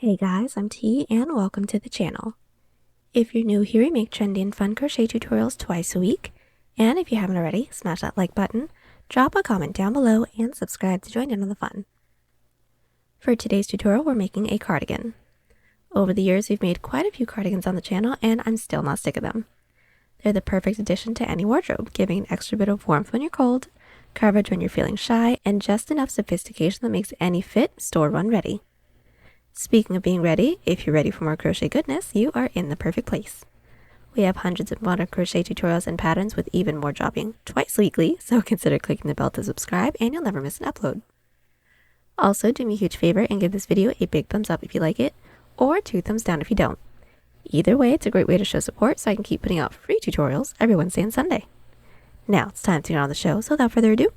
Hey guys, I'm T and welcome to the channel. If you're new here, we make trendy and fun crochet tutorials twice a week. And if you haven't already, smash that like button, drop a comment down below, and subscribe to join in on the fun. For today's tutorial, we're making a cardigan. Over the years, we've made quite a few cardigans on the channel, and I'm still not sick of them. They're the perfect addition to any wardrobe, giving an extra bit of warmth when you're cold, coverage when you're feeling shy, and just enough sophistication that makes any fit store-run ready. Speaking of being ready, if you're ready for more crochet goodness, you are in the perfect place. We have hundreds of modern crochet tutorials and patterns with even more dropping twice weekly, so consider clicking the bell to subscribe and you'll never miss an upload. Also, do me a huge favor and give this video a big thumbs up if you like it, or 2 thumbs down if you don't. Either way, it's a great way to show support so I can keep putting out free tutorials every Wednesday and Sunday. Now it's time to get on the show, so without further ado,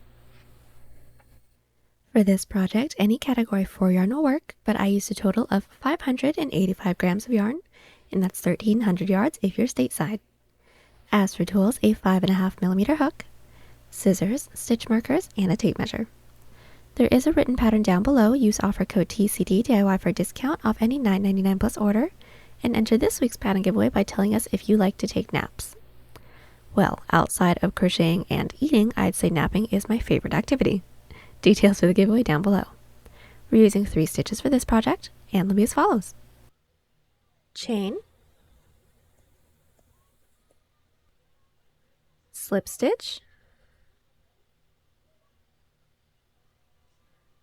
for this project, any category 4 yarn will work, but I used a total of 585 grams of yarn, and that's 1,300 yards if you're stateside. As for tools, a 5.5mm hook, scissors, stitch markers, and a tape measure. There is a written pattern down below. Use offer code TCDDIY for a discount off any $9.99 plus order, and enter this week's pattern giveaway by telling us if you like to take naps. Well, outside of crocheting and eating, I'd say napping is my favorite activity. Details for the giveaway down below. We're using 3 stitches for this project, and they'll be as follows. Chain, slip stitch,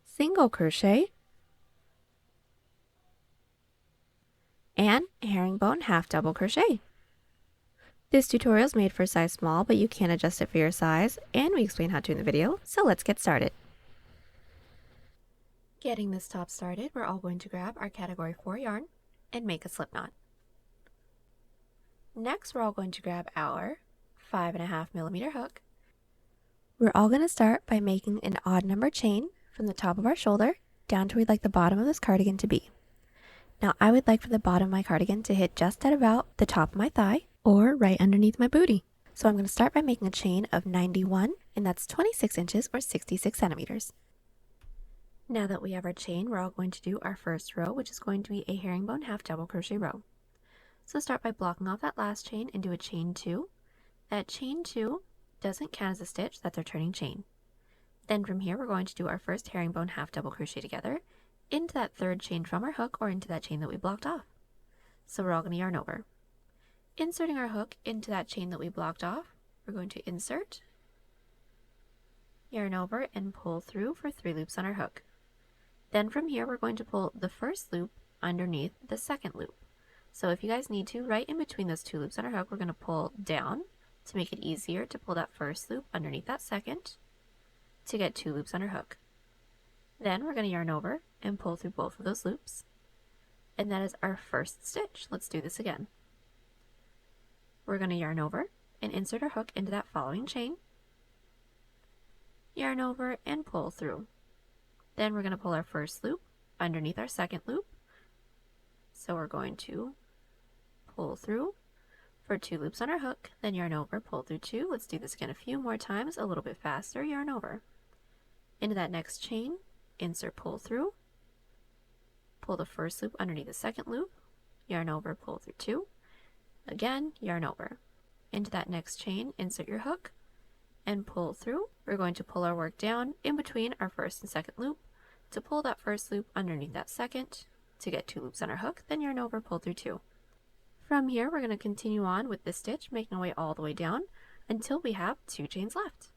single crochet, and herringbone half double crochet. This tutorial is made for a size small, but you can adjust it for your size, and we explain how to in the video, so let's get started. Getting this top started, we're all going to grab our category 4 yarn and make a slip knot. Next, we're all going to grab our 5.5mm hook. We're all going to start by making an odd number chain from the top of our shoulder down to where we'd like the bottom of this cardigan to be. Now, I would like for the bottom of my cardigan to hit just at about the top of my thigh or right underneath my booty. So I'm going to start by making a chain of 91, and that's 26 inches or 66 centimeters. Now that we have our chain, we're all going to do our first row, which is going to be a herringbone half double crochet row. So start by blocking off that last chain and do a chain 2. That chain 2 doesn't count as a stitch, that's our turning chain. Then from here, we're going to do our first herringbone half double crochet together into that third chain from our hook or into that chain that we blocked off. So we're all going to yarn over. Inserting our hook into that chain that we blocked off, we're going to insert, yarn over, and pull through for 3 loops on our hook. Then from here, we're going to pull the first loop underneath the second loop. So if you guys need to, right in between those 2 loops on our hook, we're going to pull down to make it easier to pull that first loop underneath that second to get 2 loops on our hook. Then we're going to yarn over and pull through both of those loops. And that is our first stitch. Let's do this again. We're going to yarn over and insert our hook into that following chain, yarn over and pull through. Then we're going to pull our first loop underneath our second loop. So we're going to pull through for 2 loops on our hook, then yarn over, pull through 2. Let's do this again a few more times, a little bit faster. Yarn over. Into that next chain, insert, pull through. Pull the first loop underneath the second loop, yarn over, pull through 2. Again, yarn over. Into that next chain, insert your hook and pull through. We're going to pull our work down in between our first and second loop to pull that first loop underneath that second to get 2 loops on our hook, then yarn over, pull through 2. From here, we're going to continue on with this stitch, making our way all the way down until we have 2 chains left.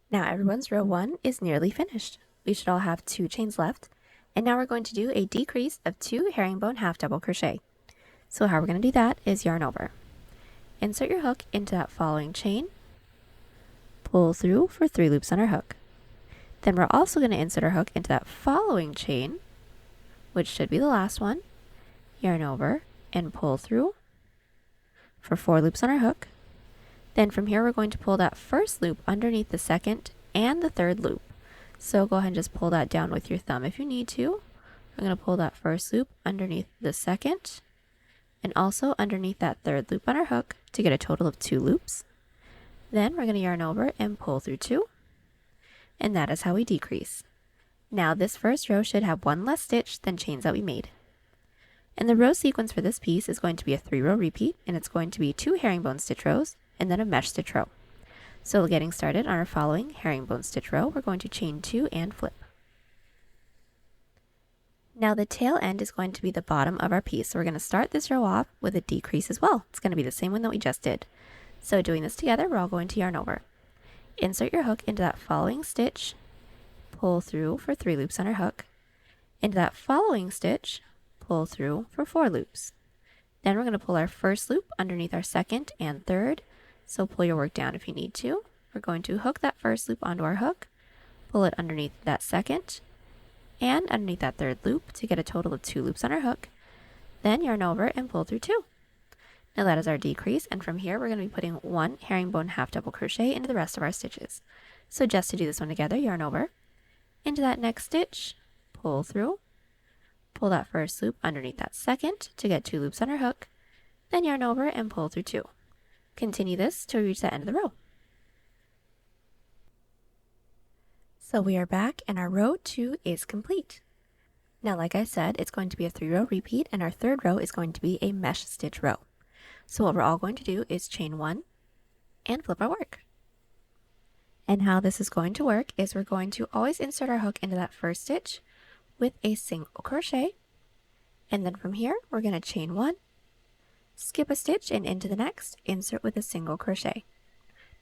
Now everyone's row 1 is nearly finished. We should all have 2 chains left, and now we're going to do a decrease of 2 herringbone half double crochet. So how we're going to do that is yarn over. Insert your hook into that following chain, pull through for 3 loops on our hook. Then we're also going to insert our hook into that following chain, which should be the last one, yarn over and pull through for 4 loops on our hook. Then from here, we're going to pull that first loop underneath the second and the third loop. So go ahead and just pull that down with your thumb if you need to. I'm going to pull that first loop underneath the second and also underneath that third loop on our hook to get a total of 2 loops. Then we're going to yarn over and pull through 2, and that is how we decrease. Now this first row should have one less stitch than chains that we made. And the row sequence for this piece is going to be a 3-row repeat, and it's going to be 2 herringbone stitch rows and then a mesh stitch row. So getting started on our following herringbone stitch row, we're going to chain 2 and flip. Now the tail end is going to be the bottom of our piece, so we're going to start this row off with a decrease as well. It's going to be the same one that we just did. So doing this together, we're all going to yarn over. Insert your hook into that following stitch, pull through for 3 loops on our hook. Into that following stitch, pull through for 4 loops. Then we're going to pull our first loop underneath our second and third, so pull your work down if you need to. We're going to hook that first loop onto our hook, pull it underneath that second, and underneath that third loop to get a total of 2 loops on our hook. Then yarn over and pull through 2. Now that is our decrease, and from here we're going to be putting 1 herringbone half double crochet into the rest of our stitches. So just to do this one together, yarn over, into that next stitch, pull through, pull that first loop underneath that second to get 2 loops on our hook, then yarn over and pull through 2. Continue this till we reach the end of the row. So we are back and our row 2 is complete. Now like I said, it's going to be a 3-row repeat, and our third row is going to be a mesh stitch row. So what we're all going to do is chain 1 and flip our work. And how this is going to work is we're going to always insert our hook into that first stitch with a single crochet, and then from here we're going to chain 1, skip a stitch, and into the next, insert with a single crochet.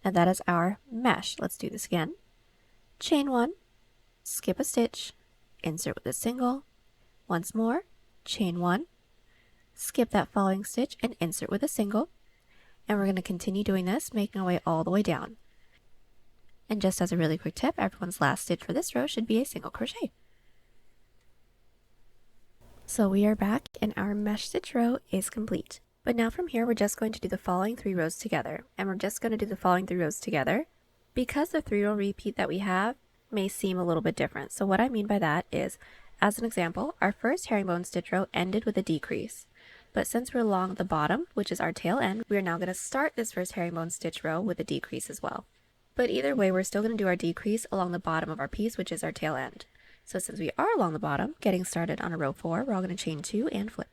Now that is our mesh. Let's do this again. Chain 1, skip a stitch, insert with a single, once more, chain 1, skip that following stitch and insert with a single, and we're going to continue doing this, making our way all the way down. And just as a really quick tip, everyone's last stitch for this row should be a single crochet. So we are back and our mesh stitch row is complete. But now from here we're just going to do the following 3 rows together, and we're just going to do the following 3 rows together because the 3-row repeat that we have may seem a little bit different. So what I mean by that is, as an example, our first herringbone stitch row ended with a decrease. But since we're along the bottom, which is our tail end, we are now going to start this first herringbone stitch row with a decrease as well. But either way, we're still going to do our decrease along the bottom of our piece, which is our tail end. So since we are along the bottom, getting started on a row 4, we're all going to chain 2 and flip.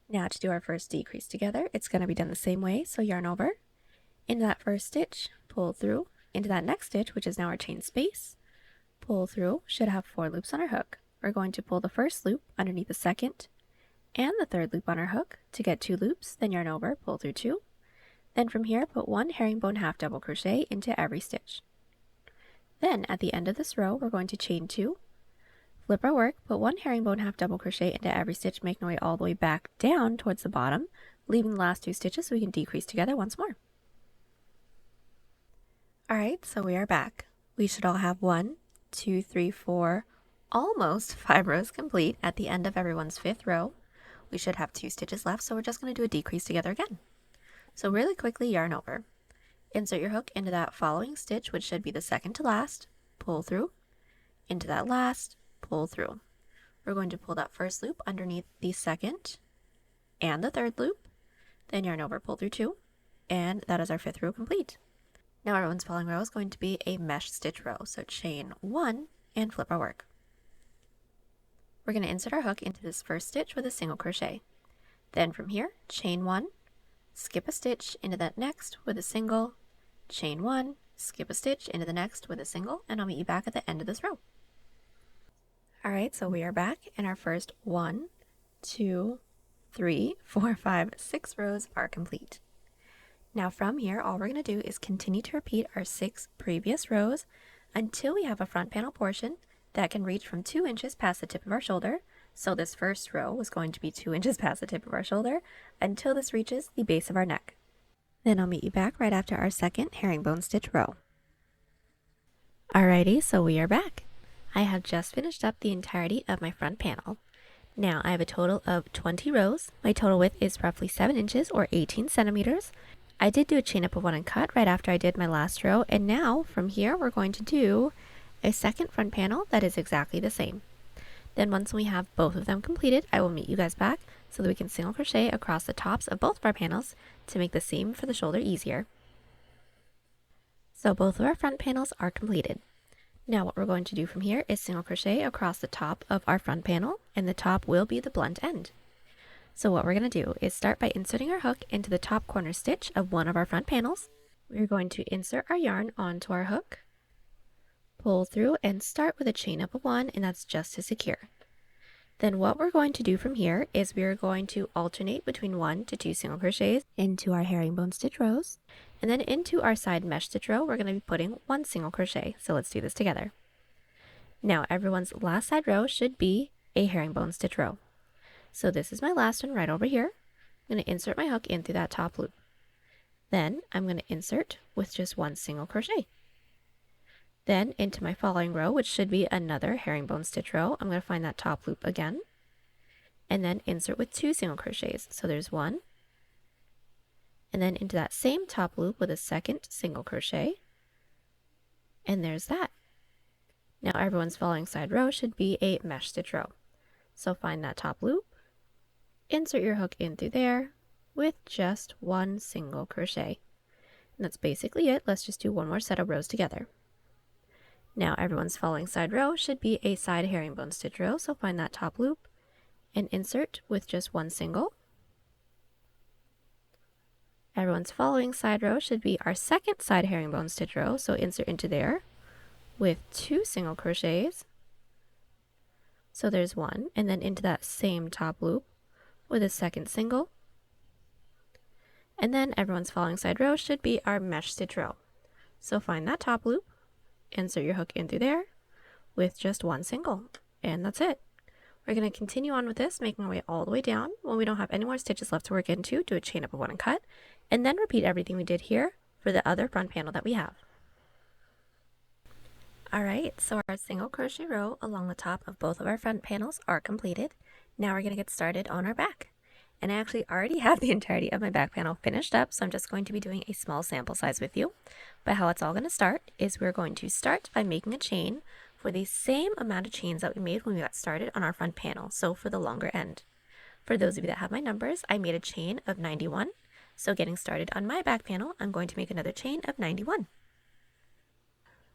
Now to do our first decrease together, it's going to be done the same way, so yarn over, into that first stitch, pull through, into that next stitch, which is now our chain space, pull through, should have 4 loops on our hook. We're going to pull the first loop underneath the second and the third loop on our hook to get 2 loops, then yarn over, pull through 2. Then from here, put 1 herringbone half double crochet into every stitch. Then at the end of this row, we're going to chain 2, flip our work, put 1 herringbone half double crochet into every stitch, making our way all the way back down towards the bottom, leaving the last 2 stitches so we can decrease together once more. Alright, so we are back. We should all have 1, 2, 3, 4, almost 5 rows complete at the end of everyone's 5th row. We should have 2 stitches left, so we're just going to do a decrease together again. So really quickly, yarn over. Insert your hook into that following stitch, which should be the second to last, pull through, into that last, pull through. We're going to pull that first loop underneath the second and the third loop, then yarn over, pull through 2, and that is our 5th row complete. Now everyone's following row is going to be a mesh stitch row, so chain 1 and flip our work. We're going to insert our hook into this first stitch with a single crochet. Then from here, chain 1, skip a stitch into that next with a single, chain 1, skip a stitch into the next with a single, and I'll meet you back at the end of this row. Alright, so we are back, and our first 1, 2, 3, 4, 5, 6 rows are complete. Now from here, all we're going to do is continue to repeat our 6 previous rows until we have a front panel portion that can reach from 2 inches past the tip of our shoulder. So this first row was going to be 2 inches past the tip of our shoulder until this reaches the base of our neck. Then I'll meet you back right after our second herringbone stitch row. Alrighty, so we are back. I have just finished up the entirety of my front panel. Now I have a total of 20 rows. My total width is roughly 7 inches or 18 centimeters. I did do a chain up of 1 and cut right after I did my last row, and now from here we're going to do a second front panel that is exactly the same. Then once we have both of them completed, I will meet you guys back so that we can single crochet across the tops of both of our panels to make the seam for the shoulder easier. So both of our front panels are completed. Now what we're going to do from here is single crochet across the top of our front panel, and the top will be the blunt end. So what we're going to do is start by inserting our hook into the top corner stitch of one of our front panels. We're going to insert our yarn onto our hook, pull through, and start with a chain up of 1, and that's just to secure. Then what we're going to do from here is we're going to alternate between 1 to 2 single crochets into our herringbone stitch rows, and then into our side mesh stitch row we're going to be putting 1 single crochet. So let's do this together. Now everyone's last side row should be a herringbone stitch row. So this is my last one right over here. I'm going to insert my hook in through that top loop. Then I'm going to insert with just 1 single crochet. Then into my following row, which should be another herringbone stitch row, I'm going to find that top loop again, and then insert with 2 single crochets. So there's 1, and then into that same top loop with a second single crochet, and there's that. Now everyone's following side row should be a mesh stitch row. So find that top loop, insert your hook in through there with just 1 single crochet. And that's basically it. Let's just do one more set of rows together. Now everyone's following side row should be a side herringbone stitch row, so find that top loop and insert with just 1 single. Everyone's following side row should be our second side herringbone stitch row, so insert into there with 2 single crochets. So there's 1, and then into that same top loop with a second single. And then everyone's following side row should be our mesh stitch row. So find that top loop, insert your hook in through there with just 1 single, and that's it. We're going to continue on with this, making our way all the way down. When we don't have any more stitches left to work into, do a chain up of 1 and cut, and then repeat everything we did here for the other front panel that we have. Alright, so our single crochet row along the top of both of our front panels are completed. Now we're going to get started on our back. And I actually already have the entirety of my back panel finished up, so I'm just going to be doing a small sample size with you. But how it's all going to start is we're going to start by making a chain for the same amount of chains that we made when we got started on our front panel, so for the longer end. For those of you that have my numbers, I made a chain of 91. So getting started on my back panel, I'm going to make another chain of 91.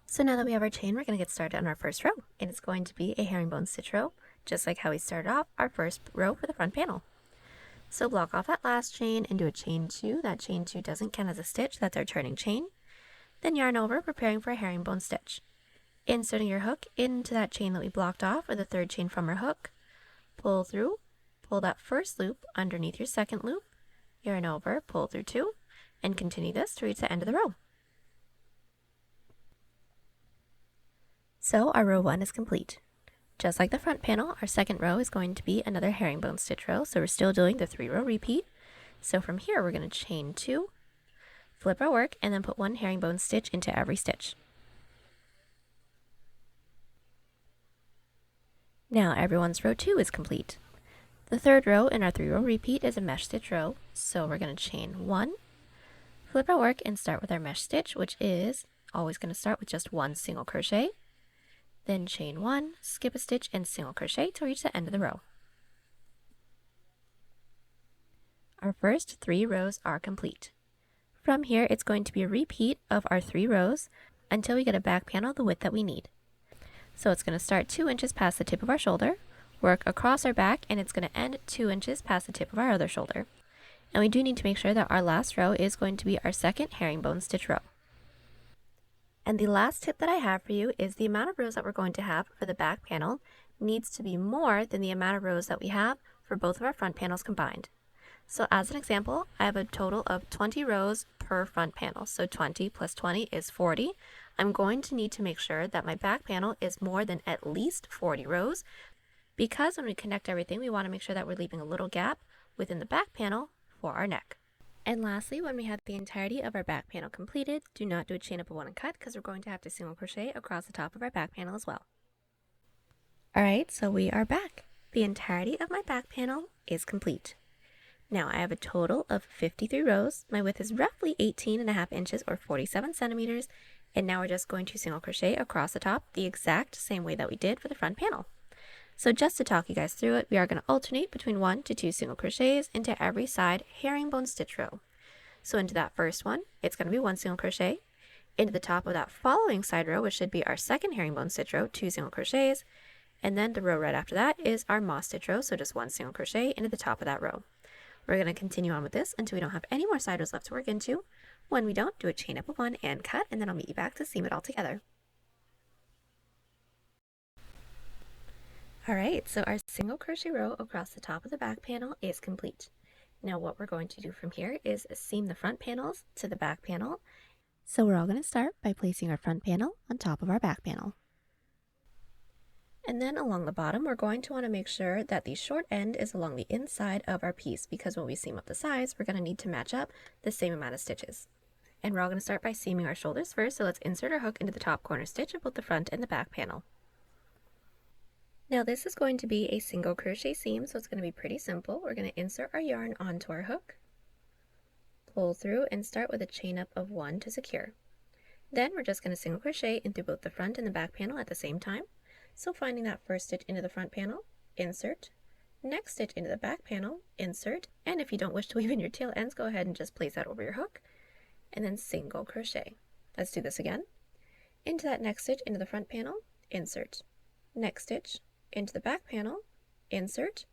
So now that we have our chain, we're going to get started on our first row, and it's going to be a herringbone stitch row, just like how we started off our first row for the front panel. So block off that last chain and do a chain 2. That chain 2 doesn't count as a stitch, that's our turning chain. Then yarn over, preparing for a herringbone stitch. Inserting your hook into that chain that we blocked off, or the third chain from our hook. Pull through, pull that first loop underneath your second loop, yarn over, pull through 2, and continue this to reach the end of the row. So our row 1 is complete. Just like the front panel, our second row is going to be another herringbone stitch row, so we're still doing the 3-row repeat. So from here we're going to chain 2, flip our work, and then put 1 herringbone stitch into every stitch. Now everyone's row 2 is complete. The third row in our 3-row repeat is a mesh stitch row, so we're going to chain 1, flip our work, and start with our mesh stitch, which is always going to start with just 1 single crochet. Then chain 1, skip a stitch, and single crochet to reach the end of the row. Our first 3 rows are complete. From here, it's going to be a repeat of our 3 rows until we get a back panel the width that we need. So it's going to start 2 inches past the tip of our shoulder, work across our back, and it's going to end 2 inches past the tip of our other shoulder. And we do need to make sure that our last row is going to be our second herringbone stitch row. And the last tip that I have for you is the amount of rows that we're going to have for the back panel needs to be more than the amount of rows that we have for both of our front panels combined. So as an example, I have a total of 20 rows per front panel. So 20 plus 20 is 40. I'm going to need to make sure that my back panel is more than at least 40 rows, because when we connect everything, we want to make sure that we're leaving a little gap within the back panel for our neck. And lastly, when we have the entirety of our back panel completed, do not do a chain up of 1 and cut, because we're going to have to single crochet across the top of our back panel as well. Alright, so we are back. The entirety of my back panel is complete. Now I have a total of 53 rows. My width is roughly 18.5 inches or 47 centimeters, and now we're just going to single crochet across the top the exact same way that we did for the front panel. So just to talk you guys through it, we are going to alternate between 1 to 2 single crochets into every side herringbone stitch row. So into that first one, it's going to be 1 single crochet. into the top of that following side row, which should be our second herringbone stitch row, 2 single crochets, and then the row right after that is our moss stitch row, so just 1 single crochet into the top of that row. We're going to continue on with this until we don't have any more side rows left to work into. When we don't, do a chain up of 1 and cut, and then I'll meet you back to seam it all together. Alright, so our single crochet row across the top of the back panel is complete. Now what we're going to do from here is seam the front panels to the back panel. So we're all going to start by placing our front panel on top of our back panel. And then along the bottom, we're going to want to make sure that the short end is along the inside of our piece, because when we seam up the sides, we're going to need to match up the same amount of stitches. And we're all going to start by seaming our shoulders first, so let's insert our hook into the top corner stitch of both the front and the back panel. Now this is going to be a single crochet seam, so it's going to be pretty simple. We're going to insert our yarn onto our hook, pull through, and start with a chain up of 1 to secure. Then we're just going to single crochet in through both the front and the back panel at the same time. So finding that first stitch into the front panel, insert, next stitch into the back panel, insert, and if you don't wish to weave in your tail ends, go ahead and just place that over your hook, and then single crochet. Let's do this again. Into that next stitch into the front panel, insert, next stitch into the back panel, insert,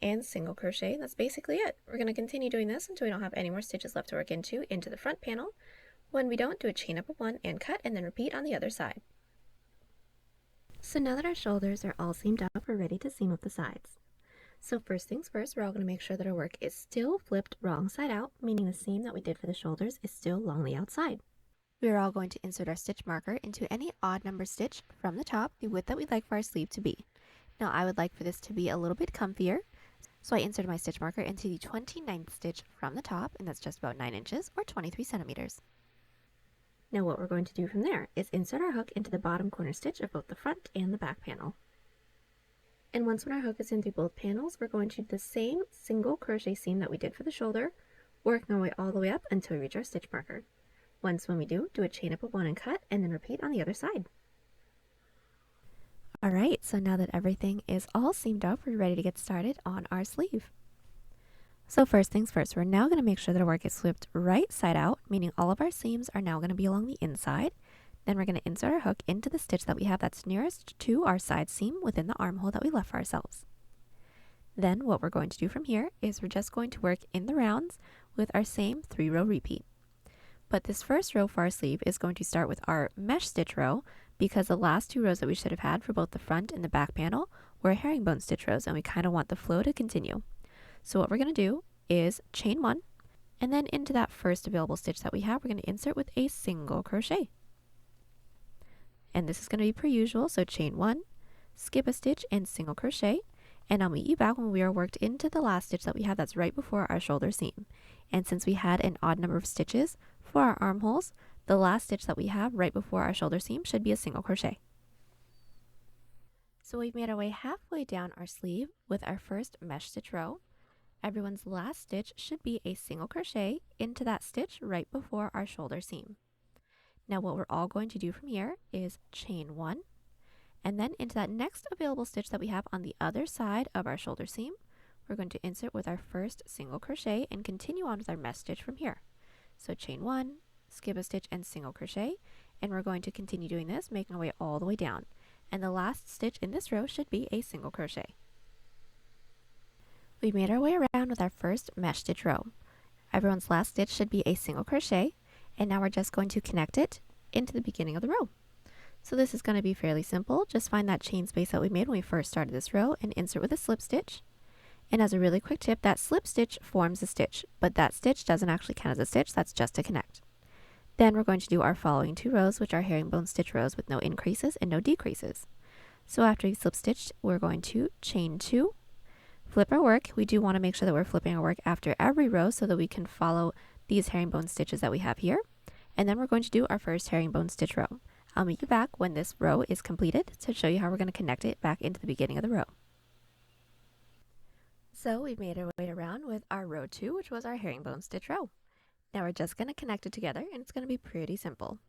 and single crochet. That's basically it. We're going to continue doing this until we don't have any more stitches left to work into the front panel. When we don't, do a chain up of 1 and cut, and then repeat on the other side. So now that our shoulders are all seamed up, we're ready to seam up the sides. So first things first, we're all going to make sure that our work is still flipped wrong side out, meaning the seam that we did for the shoulders is still along the outside. We're all going to insert our stitch marker into any odd number stitch from the top, the width that we'd like for our sleeve to be. Now I would like for this to be a little bit comfier, so I inserted my stitch marker into the 29th stitch from the top, and that's just about 9 inches or 23 centimeters. Now what we're going to do from there is insert our hook into the bottom corner stitch of both the front and the back panel. And once when our hook is in through both panels, we're going to do the same single crochet seam that we did for the shoulder, working our way all the way up until we reach our stitch marker. Once when we do a chain up of 1 and cut, and then repeat on the other side. Alright, so now that everything is all seamed up, we're ready to get started on our sleeve. So first things first, we're now going to make sure that our work is flipped right side out, meaning all of our seams are now going to be along the inside. Then we're going to insert our hook into the stitch that we have that's nearest to our side seam within the armhole that we left for ourselves. Then what we're going to do from here is we're just going to work in the rounds with our same 3-row repeat. But this first row for our sleeve is going to start with our mesh stitch row, because the last 2 rows that we should have had for both the front and the back panel were herringbone stitch rows, and we kind of want the flow to continue. So what we're going to do is chain 1, and then into that first available stitch that we have, we're going to insert with a single crochet. And this is going to be per usual, so chain 1, skip a stitch, and single crochet. And I'll meet you back when we are worked into the last stitch that we have that's right before our shoulder seam. And since we had an odd number of stitches for our armholes, the last stitch that we have right before our shoulder seam should be a single crochet. So we've made our way halfway down our sleeve with our first mesh stitch row. Everyone's last stitch should be a single crochet into that stitch right before our shoulder seam. Now what we're all going to do from here is chain 1, and then into that next available stitch that we have on the other side of our shoulder seam, we're going to insert with our first single crochet and continue on with our mesh stitch from here. So chain 1, skip a stitch, and single crochet, and we're going to continue doing this, making our way all the way down. And the last stitch in this row should be a single crochet. We made our way around with our first mesh stitch row. Everyone's last stitch should be a single crochet, and now we're just going to connect it into the beginning of the row. So this is going to be fairly simple. Just find that chain space that we made when we first started this row and insert with a slip stitch. And as a really quick tip, that slip stitch forms a stitch, but that stitch doesn't actually count as a stitch, that's just to connect. Then we're going to do our following 2 rows, which are herringbone stitch rows with no increases and no decreases. So after we slip stitched, we're going to chain 2, flip our work. We do want to make sure that we're flipping our work after every row so that we can follow these herringbone stitches that we have here. And then we're going to do our first herringbone stitch row. I'll meet you back when this row is completed to show you how we're going to connect it back into the beginning of the row. So we've made our way around with our row 2, which was our herringbone stitch row. Now we're just going to connect it together, and it's going to be pretty simple.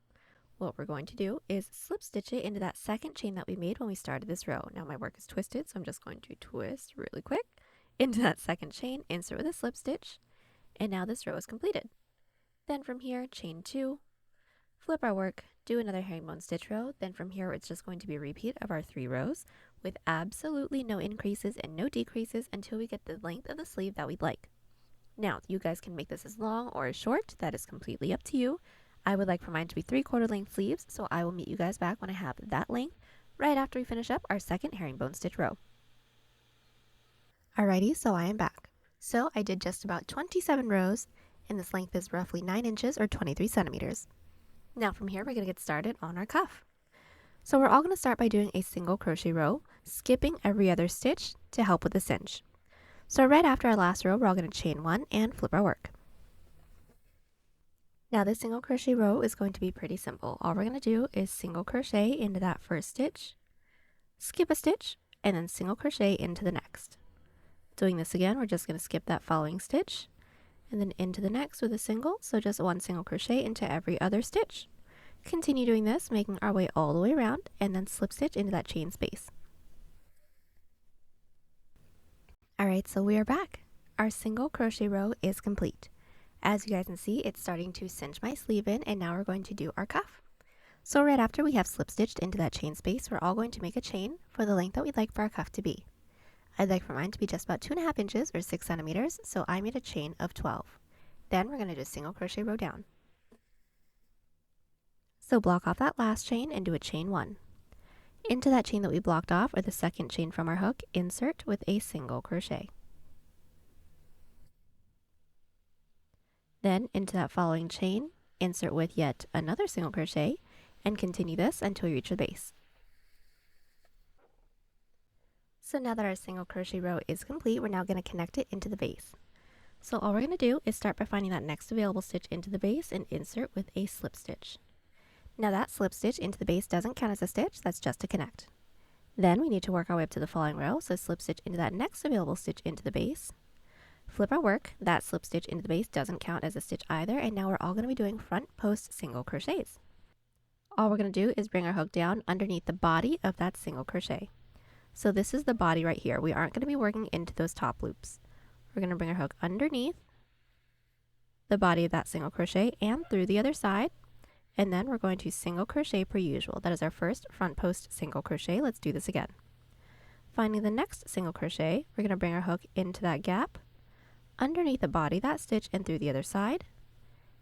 What we're going to do is slip stitch it into that second chain that we made when we started this row. Now my work is twisted, so I'm just going to twist really quick into that second chain, insert with a slip stitch, and now this row is completed. Then from here, chain 2, Flip our work, do another herringbone stitch row, then from here it's just going to be a repeat of our 3 rows with absolutely no increases and no decreases until we get the length of the sleeve that we'd like. Now, you guys can make this as long or as short, that is completely up to you. I would like for mine to be 3/4 length sleeves, so I will meet you guys back when I have that length, right after we finish up our second herringbone stitch row. Alrighty, so I am back. So I did just about 27 rows, and this length is roughly 9 inches or 23 centimeters. Now from here, we're going to get started on our cuff. So we're all going to start by doing a single crochet row, skipping every other stitch to help with the cinch. So right after our last row, we're all going to chain 1 and flip our work. Now this single crochet row is going to be pretty simple. All we're going to do is single crochet into that first stitch, skip a stitch, and then single crochet into the next. Doing this again, we're just going to skip that following stitch, and then into the next with a single, so just 1 single crochet into every other stitch. Continue doing this, making our way all the way around, and then slip stitch into that chain space. Alright, so we are back. Our single crochet row is complete. As you guys can see, it's starting to cinch my sleeve in, and now we're going to do our cuff. So right after we have slip stitched into that chain space, we're all going to make a chain for the length that we'd like for our cuff to be. I'd like for mine to be just about 2.5 inches or 6 centimeters, so I made a chain of 12. Then we're going to do a single crochet row down. So block off that last chain and do a chain 1. Into that chain that we blocked off, or the second chain from our hook, insert with a single crochet. Then into that following chain, insert with yet another single crochet, and continue this until you reach the base. So now that our single crochet row is complete, we're now going to connect it into the base. So all we're going to do is start by finding that next available stitch into the base and insert with a slip stitch. Now that slip stitch into the base doesn't count as a stitch, that's just to connect. Then we need to work our way up to the following row, so slip stitch into that next available stitch into the base. Flip our work, that slip stitch into the base doesn't count as a stitch either, and now we're all going to be doing front post single crochets. All we're going to do is bring our hook down underneath the body of that single crochet. So this is the body right here. We aren't going to be working into those top loops. We're going to bring our hook underneath the body of that single crochet and through the other side, and then we're going to single crochet per usual. That is our first front post single crochet. Let's do this again. Finding the next single crochet, we're going to bring our hook into that gap, underneath the body of that stitch and through the other side,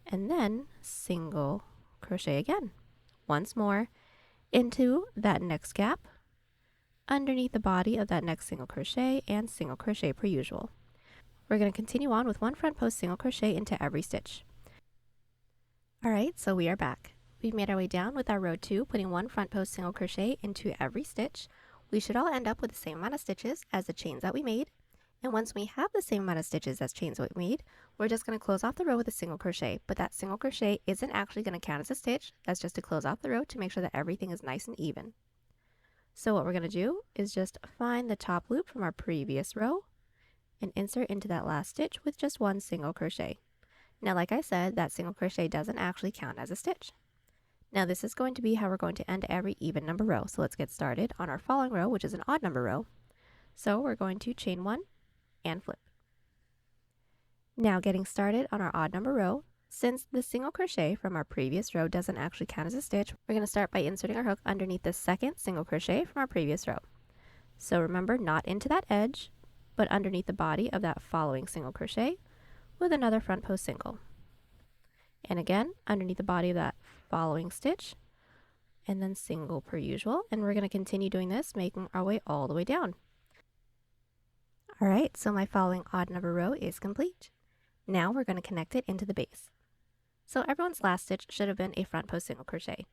and then single crochet again. Once more into that next gap, underneath the body of that next single crochet, and single crochet per usual. We're going to continue on with 1 front post single crochet into every stitch. Alright, so we are back. We've made our way down with our row 2, putting 1 front post single crochet into every stitch. We should all end up with the same amount of stitches as the chains that we made. And once we have the same amount of stitches as chains that we made, we're just going to close off the row with a single crochet. But that single crochet isn't actually going to count as a stitch. That's just to close off the row to make sure that everything is nice and even. So what we're going to do is just find the top loop from our previous row and insert into that last stitch with just 1 single crochet. Now like I said, that single crochet doesn't actually count as a stitch. Now this is going to be how we're going to end every even number row. So let's get started on our following row, which is an odd number row. So we're going to chain 1 and flip. Now getting started on our odd number row, since the single crochet from our previous row doesn't actually count as a stitch, we're going to start by inserting our hook underneath the second single crochet from our previous row. So remember, not into that edge, but underneath the body of that following single crochet with another front post single. And again, underneath the body of that following stitch, and then single per usual. And we're going to continue doing this, making our way all the way down. Alright, so my following odd number row is complete. Now we're going to connect it into the base. So everyone's last stitch should have been a front post single crochet.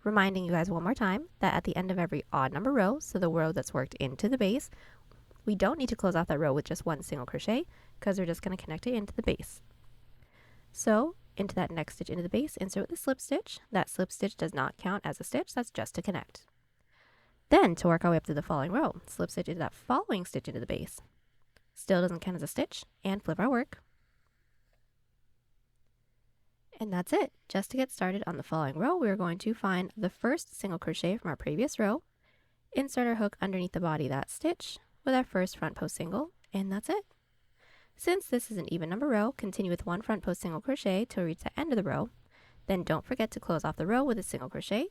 Reminding you guys one more time that at the end of every odd number row, so the row that's worked into the base, we don't need to close off that row with just 1 single crochet because we're just going to connect it into the base. So into that next stitch into the base, insert with a slip stitch. That slip stitch does not count as a stitch, that's just to connect. Then to work our way up to the following row, slip stitch into that following stitch into the base. Still doesn't count as a stitch, and flip our work. And that's it. Just to get started on the following row, we're going to find the first single crochet from our previous row, insert our hook underneath the body of that stitch with our first front post single, and that's it. Since this is an even number row, continue with 1 front post single crochet till we reach the end of the row. Then don't forget to close off the row with a single crochet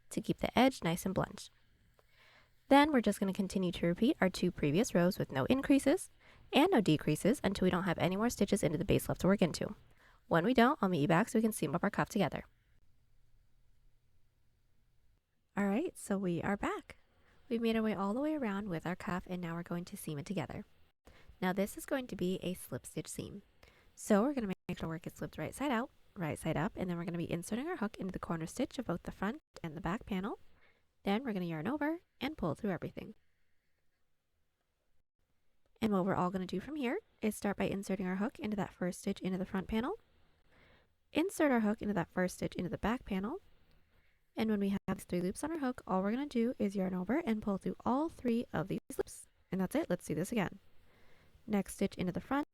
to keep the edge nice and blunt. Then we're just going to continue to repeat our 2 previous rows with no increases and no decreases until we don't have any more stitches into the base left to work into. When we don't, I'll meet you back so we can seam up our cuff together. Alright, so we are back. We've made our way all the way around with our cuff and now we're going to seam it together. Now this is going to be a slip stitch seam. So we're going to make sure our work is slipped right side out, right side up, and then we're going to be inserting our hook into the corner stitch of both the front and the back panel. Then we're going to yarn over and pull through everything. And what we're all going to do from here is start by inserting our hook into that first stitch into the front panel, insert our hook into that first stitch into the back panel, and when we have 3 loops on our hook, all we're going to do is yarn over and pull through all 3 of these loops. And that's it. Let's do this again. Next stitch into the front,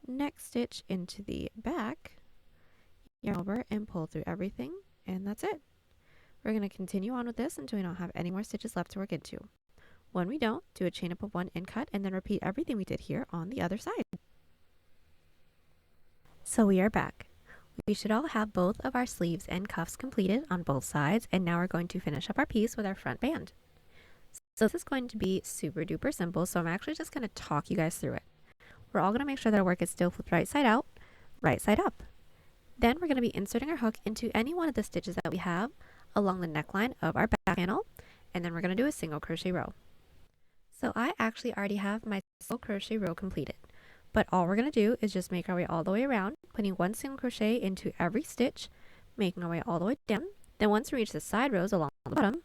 next stitch into the back, yarn over and pull through everything, and that's it. We're going to continue on with this until we don't have any more stitches left to work into. When we don't, do a chain up of 1 and cut, and then repeat everything we did here on the other side. So we are back. We should all have both of our sleeves and cuffs completed on both sides, and now we're going to finish up our piece with our front band. So this is going to be super duper simple, so I'm actually just going to talk you guys through it. We're all going to make sure that our work is still flipped right side out, right side up. Then we're going to be inserting our hook into any one of the stitches that we have along the neckline of our back panel, and then we're going to do a single crochet row. So I actually already have my single crochet row completed. But all we're going to do is just make our way all the way around, putting 1 single crochet into every stitch, making our way all the way down. Then once we reach the side rows along the bottom,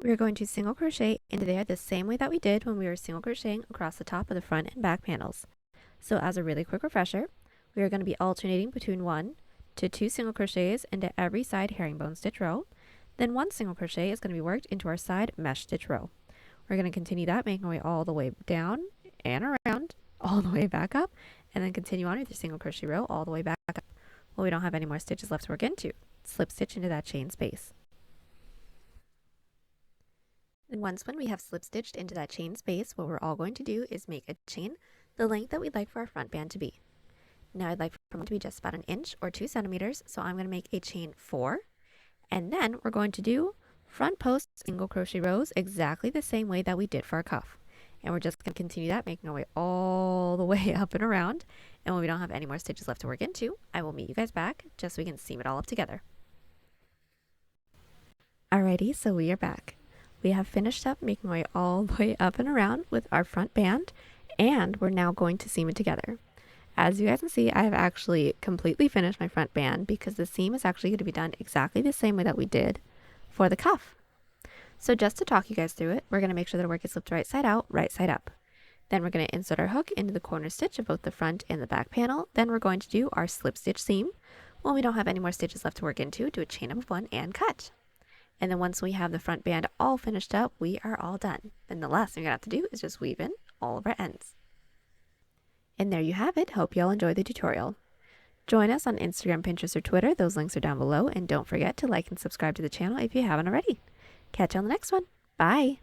we're going to single crochet into there the same way that we did when we were single crocheting across the top of the front and back panels. So as a really quick refresher, we are going to be alternating between 1 to 2 single crochets into every side herringbone stitch row. Then 1 single crochet is going to be worked into our side mesh stitch row. We're going to continue that, making our way all the way down and around, all the way back up, and then continue on with your single crochet row all the way back up. Well, we don't have any more stitches left to work into. Slip stitch into that chain space. And once when we have slip stitched into that chain space, what we're all going to do is make a chain the length that we'd like for our front band to be. Now I'd like for it to be just about 1 inch or 2 centimeters, so I'm going to make a chain 4, and then we're going to do front post single crochet rows exactly the same way that we did for our cuff. And we're just going to continue that, making our way all the way up and around. And when we don't have any more stitches left to work into, I will meet you guys back just so we can seam it all up together. Alrighty, so we are back. We have finished up making our way all the way up and around with our front band, and we're now going to seam it together. As you guys can see, I have actually completely finished my front band because the seam is actually going to be done exactly the same way that we did for the cuff. So just to talk you guys through it, we're going to make sure that our work is flipped right side out, right side up. Then we're going to insert our hook into the corner stitch of both the front and the back panel. Then we're going to do our slip stitch seam. When we don't have any more stitches left to work into, do a chain up of 1 and cut. And then once we have the front band all finished up, we are all done. Then the last thing you're going to have to do is just weave in all of our ends. And there you have it. Hope you all enjoyed the tutorial. Join us on Instagram, Pinterest, or Twitter. Those links are down below. And don't forget to like and subscribe to the channel if you haven't already. Catch you on the next one. Bye!